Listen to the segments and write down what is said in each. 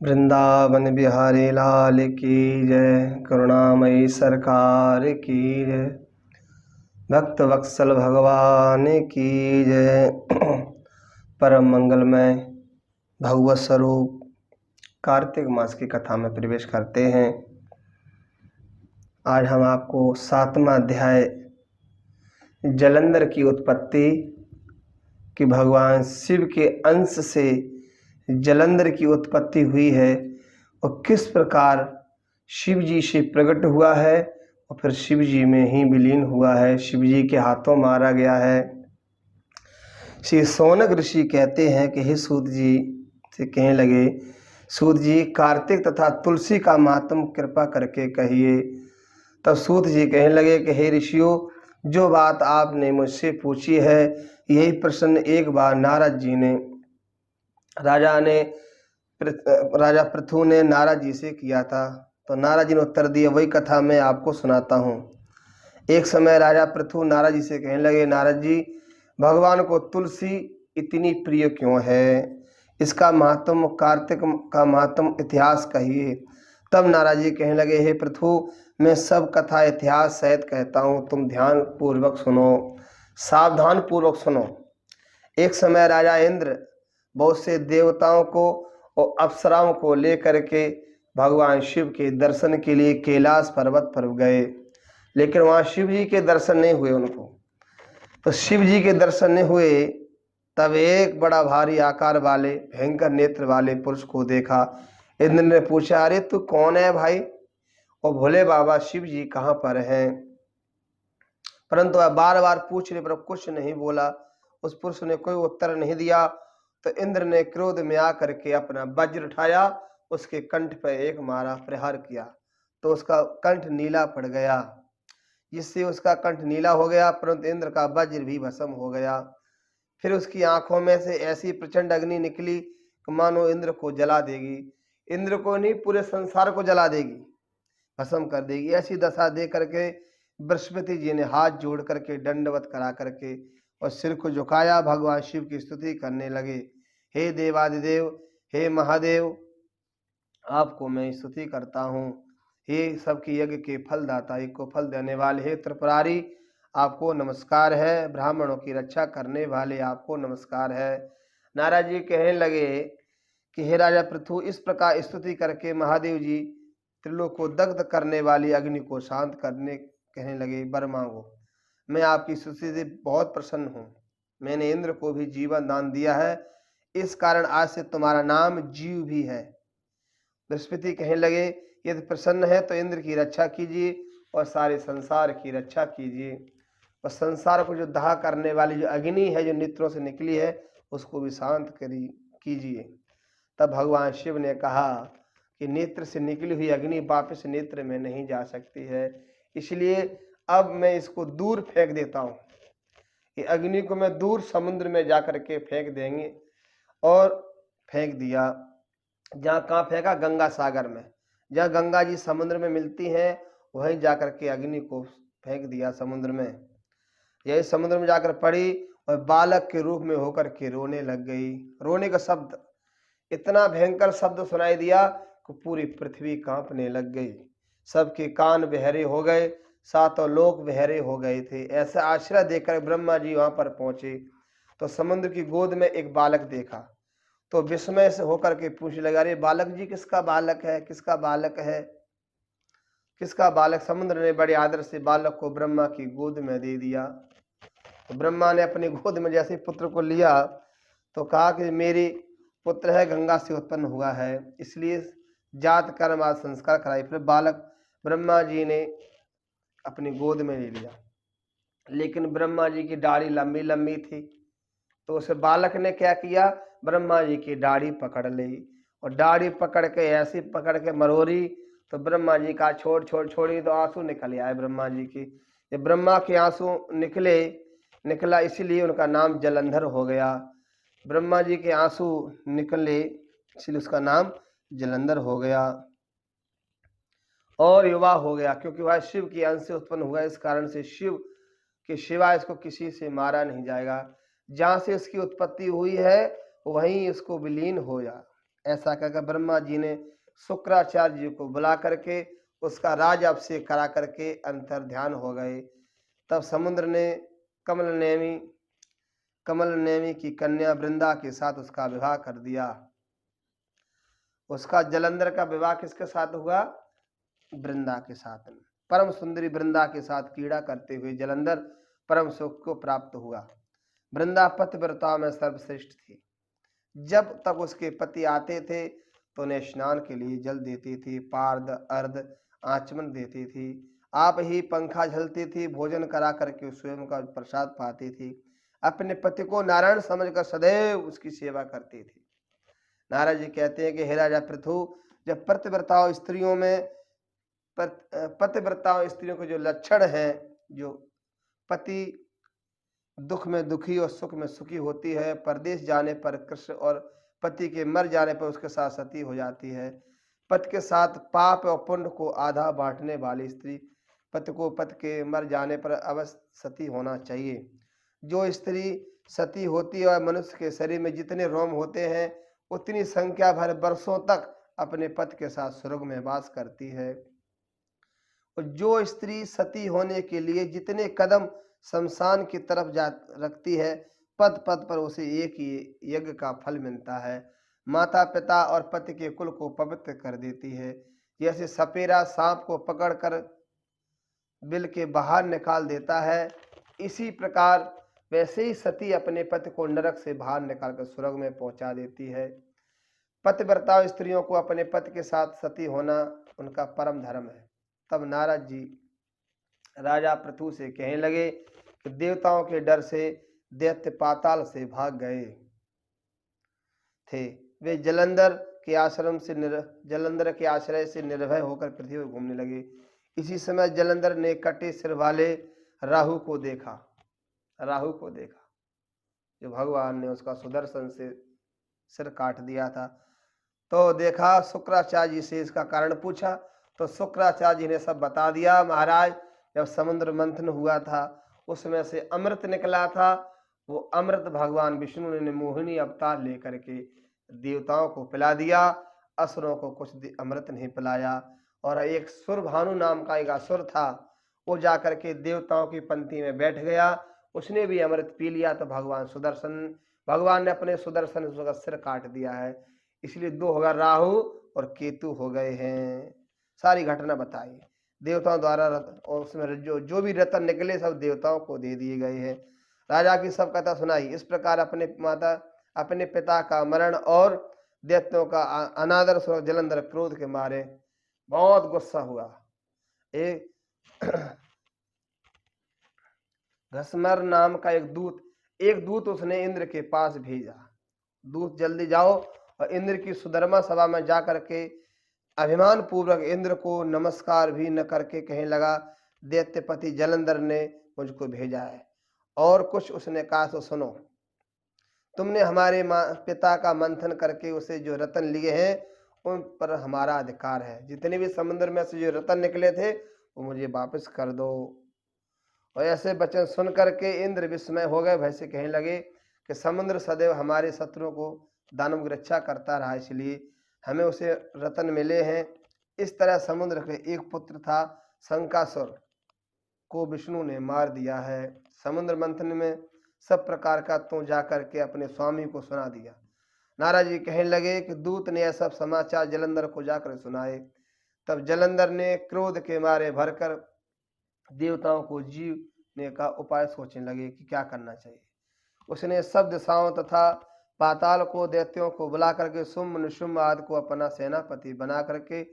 वृंदावन बिहारी लाल की जय। करुणामयी सरकार की जय। भक्त वत्सल भगवान की जय। परम मंगलमय भगवत स्वरूप कार्तिक मास की कथा में प्रवेश करते हैं। आज हम आपको 7वां अध्याय जलंधर की उत्पत्ति कि भगवान शिव के अंश से जलंधर की उत्पत्ति हुई है और किस प्रकार शिव जी से प्रकट हुआ है और फिर शिव जी में ही विलीन हुआ है, शिव जी के हाथों मारा गया है। श्री सौनक ऋषि कहते हैं कि हे सूत जी से कहने लगे, सूत जी कार्तिक तथा तुलसी का महात्म कृपा करके कहिए। तब सूत जी कहने लगे कि हे ऋषियों, जो बात आपने मुझसे पूछी है यही प्रश्न एक बार नारद जी ने राजा पृथु ने नारद जी से किया था। तो नारद जी ने उत्तर दिया, वही कथा मैं आपको सुनाता हूँ। एक समय राजा पृथु नारद जी से कहने लगे, नारद जी भगवान को तुलसी इतनी प्रिय क्यों है, इसका महात्म कार्तिक का महात्म इतिहास कहिए। तब नारद जी कहने लगे, हे पृथु मैं सब कथा इतिहास सहित कहता हूँ, तुम ध्यान पूर्वक सुनो, सावधान पूर्वक सुनो। एक समय राजा इंद्र बहुत से देवताओं को और अप्सराओं को लेकर के भगवान शिव के दर्शन के लिए कैलाश पर्वत पर गए, लेकिन वहाँ शिव जी के दर्शन नहीं हुए उनको। तो शिव जी के दर्शन नहीं हुए तब एक बड़ा भारी आकार वाले भयंकर नेत्र वाले पुरुष को देखा। इंद्र ने पूछा, अरे तू कौन है भाई, और भोले बाबा शिव जी कहाँ पर हैं? परंतु वह बार बार पूछने पर कुछ नहीं बोला। उस पुरुष ने कोई उत्तर नहीं दिया। तो इंद्र ने क्रोध में आकर के अपना वज्र उठाया, उसके कंठ पर एक मारा, प्रहार किया, तो उसका कंठ नीला पड़ गया, जिससे उसका कंठ नीला हो गया, परंतु इंद्र का वज्र भी भस्म हो गया। फिर उसकी आंखों में से ऐसी प्रचंड अग्नि निकली कि मानो इंद्र को जला देगी, इंद्र को नहीं पूरे संसार को जला देगी, भस्म कर देगी। ऐसी दशा दे करके बृहस्पति जी ने हाथ जोड़ करके दंडवत करा करके और सिर को झुकाया, भगवान शिव की स्तुति करने लगे, हे देवादिदेव, हे महादेव, आपको मैं स्तुति करता हूँ। हे सबके यज्ञ के फलदाता, एक को फल देने वाले, हे त्रिपुरारी आपको नमस्कार है, ब्राह्मणों की रक्षा करने वाले आपको नमस्कार है। नारद जी कहने लगे कि हे राजा पृथु, इस प्रकार स्तुति करके महादेव जी त्रिलोक को दग्ध करने वाली अग्नि को शांत करने कहने लगे, वर मांगो। मैं आपकी स्तुति से बहुत प्रसन्न हूँ, मैंने इंद्र को भी जीवन दान दिया है, इस कारण आज से तुम्हारा नाम जीव भी है। बृहस्पति कहने लगे, यदि प्रसन्न है तो इंद्र की रक्षा कीजिए और सारे संसार की रक्षा कीजिए, और संसार को जो दाह करने वाली जो अग्नि है जो नेत्रों से निकली है उसको भी शांत कीजिए। तब भगवान शिव ने कहा कि नेत्र से निकली हुई अग्नि वापस नेत्र में नहीं जा सकती है, इसलिए अब मैं इसको दूर फेंक देता हूँ। ये अग्नि को मैं दूर समुद्र में जा करके फेंक देंगे, और फेंक दिया। जहाँ कहाँ फेंका? गंगा सागर में, जहाँ गंगा जी समुद्र में मिलती हैं वहीं जाकर के अग्नि को फेंक दिया समुद्र में। यही समुद्र में जाकर पड़ी और बालक के रूप में होकर के रोने लग गई। रोने का शब्द, इतना भयंकर शब्द सुनाई दिया कि पूरी पृथ्वी कांपने लग गई, सबके कान बहरे हो गए, सातों लोक बहरे हो गए थे। ऐसा आश्चर्य देखकर ब्रह्मा जी वहां पर पहुंचे तो समुद्र की गोद में एक बालक देखा, तो विस्मय से होकर के पूछने लगा, अरे बालक जी किसका बालक है, किसका बालक है, किसका बालक? समुद्र ने बड़े आदर से बालक को ब्रह्मा की गोद में दे दिया। तो ब्रह्मा ने अपनी गोद में जैसे पुत्र को लिया तो कहा कि मेरी पुत्र है, गंगा से उत्पन्न हुआ है, इसलिए जात कर्म आदि संस्कार कराई। फिर बालक ब्रह्मा जी ने अपनी गोद में ले लिया, लेकिन ब्रह्मा जी की दाढ़ी लंबी लंबी थी, तो उस बालक ने क्या किया, ब्रह्मा जी की दाढ़ी पकड़ ली, और दाढ़ी पकड़ के ऐसी पकड़ के मरोड़ी, तो ब्रह्मा जी का छोड़ी तो आंसू निकल आए ब्रह्मा जी की। ये ब्रह्मा के आंसू निकला इसीलिए उनका नाम जलंधर हो गया। ब्रह्मा जी के आंसू निकले इसलिए उसका नाम जलंधर हो गया और युवा हो गया, क्योंकि वह शिव के अंश से उत्पन्न हुआ। इस कारण से शिव के सिवा इसको किसी से मारा नहीं जाएगा। जहाँ से इसकी उत्पत्ति हुई है वहीं इसको विलीन हो जा। ऐसा कहकर ब्रह्मा जी ने शुक्राचार्य जी को बुला करके उसका राज अभिषेक करा करके अंतर ध्यान हो गए। तब समुद्र ने कमल नेमी की कन्या वृंदा के साथ उसका विवाह कर दिया। उसका जलंधर का विवाह किसके साथ हुआ? वृंदा के साथ। परम सुंदरी वृंदा के साथ क्रीड़ा करते हुए जलंधर परम सुख को प्राप्त हुआ। वृंदा पतिव्रता में सर्वश्रेष्ठ थी। जब तक उसके पति आते थे तो उन्हें स्नान के लिए जल देती थी, पार्द अर्ध आचमन देती थी, आप ही पंखा झलती थी, भोजन करा करके स्वयं का प्रसाद पाती थी, अपने पति को नारायण समझकर सदैव उसकी सेवा करती थी। नारद जी कहते हैं कि हे राजा पृथु, जब पतिव्रता स्त्रियों में पतिव्रता स्त्रियों के जो लक्षण हैं, जो पति दुख में दुखी और सुख में सुखी होती है, परदेश जाने पर कृष्ण और पति के मर जाने पर उसके साथ सती हो जाती है, पति के साथ पाप और पुण्य को आधा बांटने वाली स्त्री, पति को पति के मर जाने पर अवश्य सती होना चाहिए। जो स्त्री सती होती है और मनुष्य के शरीर में जितने रोम होते हैं उतनी संख्या भर वर्षों तक अपने पति के साथ स्वर्ग में वास करती है। और जो स्त्री सती होने के लिए जितने कदम शमशान की तरफ जा रखती है, पद पद पर उसे एक ही यज्ञ का फल मिलता है। माता पिता और पति के कुल को पवित्र कर देती है। जैसे सपेरा सांप को पकड़कर बिल के बाहर निकाल देता है, इसी प्रकार वैसे ही सती अपने पति को नरक से बाहर निकालकर स्वर्ग में पहुंचा देती है। पतिव्रता स्त्रियों को अपने पति के साथ सती होना उनका परम धर्म है। तब नारद जी राजा पृथु से कहने लगे कि देवताओं के डर से दैत्य पाताल से भाग गए थे। वे जलंधर के आश्रय से निर्भय होकर पृथ्वी पर घूमने लगे। इसी समय जलंधर ने कटे सिर वाले राहु को देखा जो भगवान ने उसका सुदर्शन से सिर काट दिया था। तो देखा, शुक्राचार्य जी से इसका कारण पूछा तो शुक्राचार्य जी ने सब बता दिया। महाराज, जब समुद्र मंथन हुआ था उसमें से अमृत निकला था, वो अमृत भगवान विष्णु ने मोहिनी अवतार लेकर के देवताओं को पिला दिया, असुरों को कुछ अमृत नहीं पिलाया। और एक सुरभानु नाम का एक असुर था, वो जाकर के देवताओं की पंक्ति में बैठ गया, उसने भी अमृत पी लिया। तो भगवान ने अपने सुदर्शन से उसका सिर काट दिया है। इसलिए दो होगा, राहु और केतु हो गए हैं। सारी घटना बताई देवताओं द्वारा, और उसमें जो भी रत्न निकले सब देवताओं को दे दिए गए हैं। राजा की सब कथा सुनाई। इस प्रकार अपने पिता का मरण और दैत्यों का अनादर सुन जलंधर क्रोध के मारे बहुत गुस्सा हुआ। एक घसमर नाम का एक दूत उसने इंद्र के पास भेजा। दूत जल्दी जाओ और इंद्र की सुधर्मा सभा में जाकर के अभिमान पूर्वक इंद्र को नमस्कार भी न करके कहने लगा, दैत्यपति जलंधर ने मुझको भेजा है और कुछ उसने कहा तो सुनो। तुमने हमारे पिता का मंथन करके उसे जो रत्न लिए हैं उन पर हमारा अधिकार है। जितने भी समुद्र में से जो रत्न निकले थे वो मुझे वापस कर दो। और ऐसे वचन सुन करके इंद्र विस्मय हो गए, भय से कहने लगे कि समुद्र सदैव हमारे शत्रुओं को दानव की रक्षा करता रहा, इसलिए हमें उसे रत्न मिले हैं। इस तरह समुद्र के एक पुत्र था शंकासुर को विष्णु ने मार दिया है। समुद्र मंथन में सब प्रकार का तू जाकर के अपने स्वामी को सुना दिया। नारद जी कहने लगे कि दूत ने यह सब समाचार जलंधर को जाकर सुनाए। तब जलंधर ने क्रोध के मारे भरकर देवताओं को जीवने का उपाय सोचने लगे कि क्या करना चाहिए। उसने सब दिशाओं तथा पाताल को दैत्यों को बुला करके शुंभ निशुंभ आदि को अपना सेनापति बना करके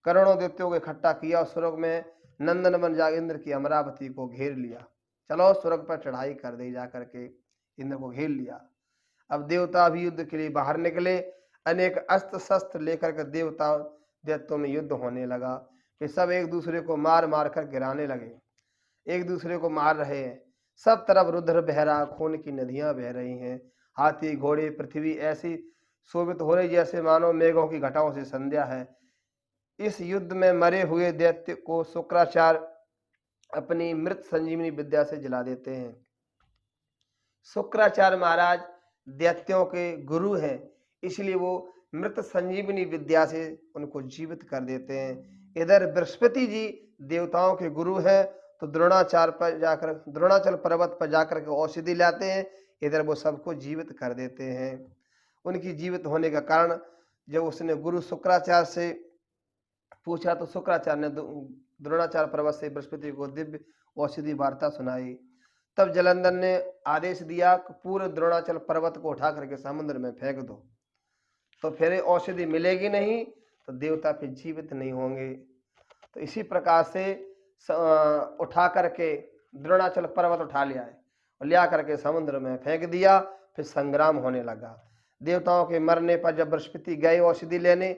करोड़ों दैत्यों को इकट्ठा किया और स्वर्ग में नंदन बन जा इंद्र की अमरावती को घेर लिया। चलो स्वर्ग पर चढ़ाई कर दी, जा करके इंद्र को घेर लिया। अब देवता भी युद्ध के लिए बाहर निकले। अनेक अस्त्र शस्त्र लेकर के देवता दैत्यों में युद्ध होने लगा। वे सब एक दूसरे को मार मार कर गिराने लगे, एक दूसरे को मार रहे हैं। सब तरफ रुद्र बह रहा, खून की नदियां बह रही हैं। हाथी घोड़े पृथ्वी ऐसी शोभित हो रही जैसे मानो मेघों की घटाओं से संध्या है। इस युद्ध में मरे हुए दैत्य को शुक्राचार्य अपनी मृत संजीवनी विद्या से जला देते हैं। शुक्राचार्य महाराज दैत्यों के गुरु हैं, इसलिए वो मृत संजीवनी विद्या से उनको जीवित कर देते हैं। इधर बृहस्पति जी देवताओं के गुरु हैं, तो द्रोणाचल पर्वत पर जाकर के औषधि लाते हैं। इधर वो सबको जीवित कर देते हैं। उनकी जीवित होने का कारण जब उसने गुरु शुक्राचार्य से पूछा तो शुक्राचार्य ने द्रोणाचार्य पर्वत से बृहस्पति को दिव्य औषधि वार्ता सुनाई। तब जलंधर ने आदेश दिया कि पूरे द्रोणाचल पर्वत को उठा करके समुद्र में फेंक दो, तो फिर औषधि मिलेगी नहीं, तो देवता फिर जीवित नहीं होंगे। तो इसी प्रकार से उठा करके द्रोणाचल पर्वत उठा लिया है और लिया करके समुद्र में फेंक दिया। फिर संग्राम होने लगा। देवताओं के मरने पर जब बृहस्पति गए औषधि लेने,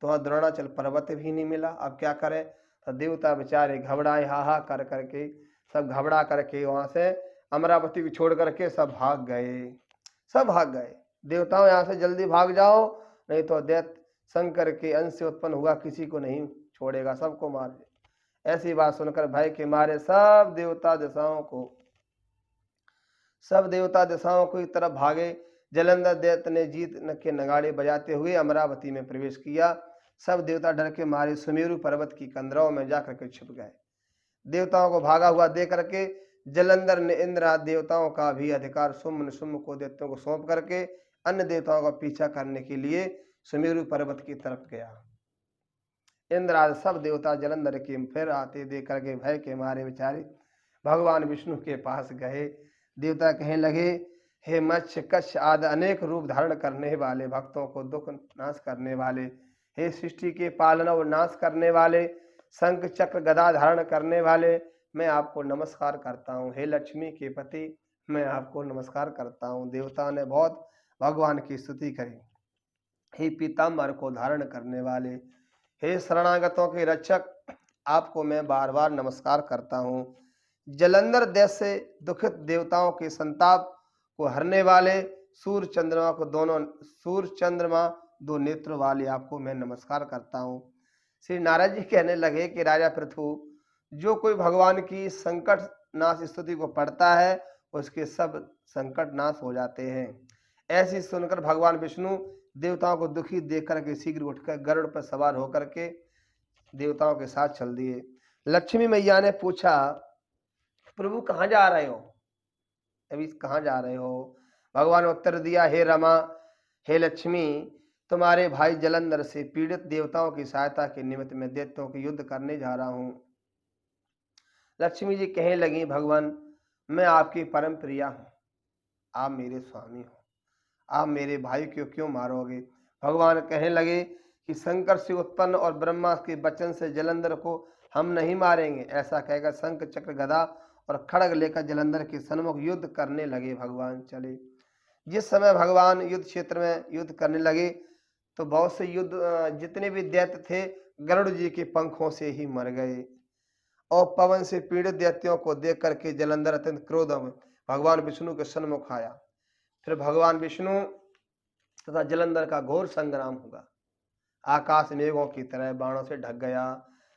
तो वहाँ द्रोणाचल पर्वत भी नहीं मिला। अब क्या करें? तो देवता बेचारे घबराए, हाहा कर करके सब घबरा करके वहां से अमरावती को छोड़ करके सब भाग गए। सब भाग गए। देवताओं यहाँ से जल्दी भाग जाओ, नहीं तो दैत्य शंकर के अंश से उत्पन्न हुआ किसी को नहीं छोड़ेगा, सबको मार दे। ऐसी बात सुनकर भय के मारे सब देवता दिशाओं की तरफ भागे। जलंधर दैत्य ने जीत के नगाड़े बजाते हुए अमरावती में प्रवेश किया। सब देवता डर के मारे सुमेरु पर्वत की कंदराओं में जाकर के छिप गए। देवताओं को भागा हुआ देख करके जलंधर ने इंद्र आदि देवताओं का भी अधिकार शुम्भ को दैत्यों को सौंप करके अन्य देवताओं का पीछा करने के लिए सुमेरु पर्वत की तरफ गया। इंद्र आदि सब देवता जलंधर के फिर आते देख करके भय के मारे बेचारे भगवान विष्णु के पास गए। देवता कहने लगे, हे मत्स्य कच्छ आदि अनेक रूप धारण करने वाले, भक्तों को दुख नाश करने वाले, हे सृष्टि के पालन और नाश करने वाले, शंख चक्र गदा धारण करने वाले, मैं आपको नमस्कार करता हूँ। हे लक्ष्मी के पति, मैं आपको नमस्कार करता हूँ। देवता ने बहुत भगवान की स्तुति करी। हे पीताम्बर को धारण करने वाले, हे शरणागतों के रक्षक, आपको मैं बार बार नमस्कार करता हूँ। जलंधर देश से दुखित देवताओं के संताप को हरने वाले, सूर्य चंद्रमा दो नेत्र वाले, आपको मैं नमस्कार करता हूँ। श्री नारद जी कहने लगे कि राजा पृथु, जो कोई भगवान की संकट नाश स्तुति को पढ़ता है उसके सब संकट नाश हो जाते हैं। ऐसी सुनकर भगवान विष्णु देवताओं को दुखी देख करके शीघ्र उठकर गरुड़ पर सवार होकर के देवताओं के साथ चल दिए। लक्ष्मी मैया ने पूछा, प्रभु कहाँ जा रहे हो? अभी कहाँ जा रहे हो? भगवान ने उत्तर दिया, हे रमा, हे लक्ष्मी, तुम्हारे भाई जलंधर से पीड़ित देवताओं की सहायता के निमित्त में दैत्यों के युद्ध करने जा रहा हूँ। लक्ष्मी जी कहने लगी, भगवान, मैं आपकी परम प्रिया हूँ, आप मेरे स्वामी हो, आप मेरे भाई को क्यों मारोगे? भगवान कहने लगे कि शंकर से उत्पन्न और ब्रह्मा के वचन से जलंधर को हम नहीं मारेंगे। ऐसा कहकर शंख चक्र गदा और खड़ग लेकर जलंधर के सन्मुख युद्ध करने लगे। भगवान चले। जिस समय भगवान युद्ध क्षेत्र में युद्ध करने लगे तो बहुत से जितने भी दैत्य थे गरुड़ जी के पंखों से ही मर गए। और पवन से पीड़ित दैत्यों को देख करके जलंधर अत्यंत क्रोध में भगवान विष्णु के सन्मुख आया। फिर भगवान विष्णु तथा जलंधर का घोर संग्राम हुआ। आकाश मेघों की तरह बाणों से ढक गया।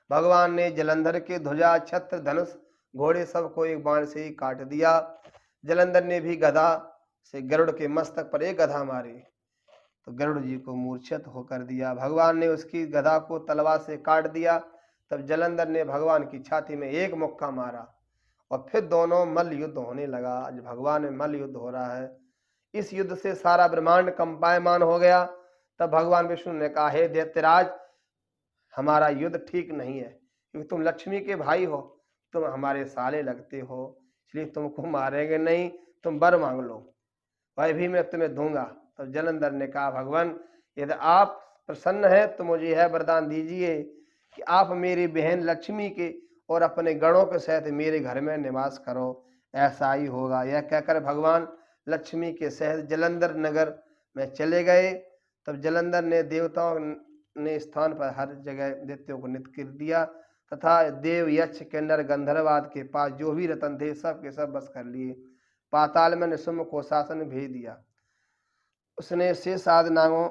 भगवान ने जलंधर के ध्वजा, छत्र, धनुष, घोड़े सबको एक बाण से ही काट दिया। जलंधर ने भी गदा से गरुड़ के मस्तक पर एक गदा मारी तो गरुड़ जी को मूर्छित होकर दिया। भगवान ने उसकी गदा को तलवार से काट दिया। तब जलंधर ने भगवान की छाती में एक मुक्का मारा और फिर दोनों मल्ल युद्ध होने लगा। आज भगवान में मल्ल युद्ध हो रहा है। इस युद्ध से सारा ब्रह्मांड कंपायमान हो गया। तब भगवान विष्णु ने कहा, हे दैत्यराज, हमारा युद्ध ठीक नहीं है, क्योंकि तुम लक्ष्मी के भाई हो, तुम हमारे साले लगते हो, इसलिए तुमको मारेंगे नहीं, तुम वर मांग लो, वह भी मैं तुम्हें दूंगा। तब जलंधर ने कहा, भगवान, यदि आप प्रसन्न हैं तो मुझे यह वरदान दीजिए कि आप मेरी बहन लक्ष्मी के और अपने गणों के सहित मेरे घर में निवास करो, ऐसा ही होगा। यह कहकर भगवान लक्ष्मी के सहित जलंधर नगर में चले गए। तब जलंधर ने देवताओं ने स्थान पर हर जगह दैत्यों को नित कर दिया तथा देव, यक्ष, किन्नर, गंधर्वाद के पास जो भी रतन थे सब के सब बस कर लिए। पाताल में निशुम्भ को शासन भेज दिया। उसने शेष आदि नागों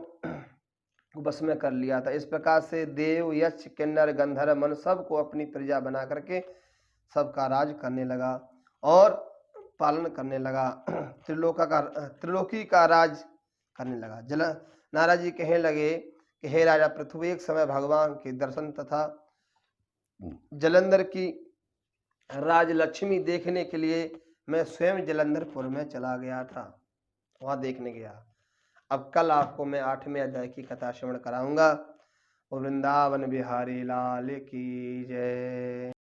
को बस में कर लिया था। इस प्रकार से देव, यक्ष, किन्नर, गंधर्व, मन सबको अपनी प्रजा बना करके सबका राज करने लगा और पालन करने लगा। त्रिलोकी का राज करने लगा। नारद जी कहने लगे कि हे राजा पृथु, एक समय भगवान के दर्शन तथा जलंधर की राजलक्ष्मी देखने के लिए मैं स्वयं जलंधरपुर में चला गया था, वहां देखने गया। अब कल आपको मैं 8वें अध्याय की कथा श्रवण कराऊंगा। वृंदावन बिहारी लाल की जय।